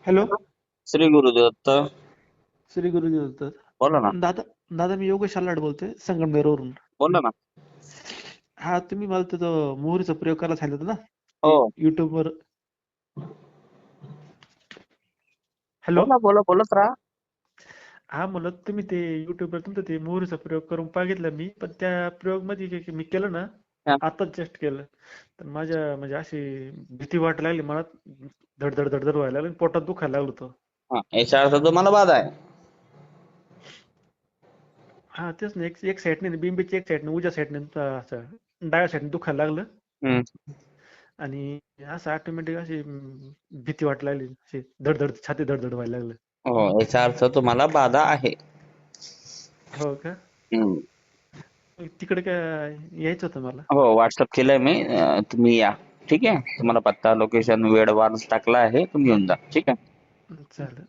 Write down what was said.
Hello. Shri Guru Dutt. Shri Guruji बोलतात. बोला ना. दादा दादा मी योगेश आल्हाड बोलतोय संगमनेरवरून. बोला ना. हा तुम्ही मला तो मोहरीचा प्रयोग करायला सांगितलं होतं ना, हो. ते युट्यूबवर. हॅलो. बोला बोला बोलत राहा. हा म्हणलं तुम्ही ते युट्यूबवर तुमचं ते मोहरीचा प्रयोग करून बघितला मी, पण त्या प्रयोग मध्ये मी केलं ना, हा, आताच जस्ट केलं. तर माझ्या म्हणजे अशी भीती वाटायला लागली मला, धडधड धडधड व्हायला लागली, पोटात दुखायला लागलं होतं. याचा अर्थ तुम्हाला बाधा आहे. हा तेच ना, एक एक साईडने बिंबीची एक साईडने उजव्या साईडने असं डाव्या साईडने दुखायला लागलं. हम्म. आणि असं ऑटोमॅटिक अशी भीती वाटायला लागली, अशी धडधड छाती धडधड व्हायला लागलं. हो, याचा अर्थ तुम्हाला बाधा आहे. हो का? हम्म. तिकडे काय यायचं होतं मला. हो, व्हॉट्सअप केलंय मी. तुम्ही या. ठीक आहे. तुम्हाला पत्ता, लोकेशन, वेळ वार टाकला आहे. तुम्ही येऊन जा. ठीक आहे. चालेल.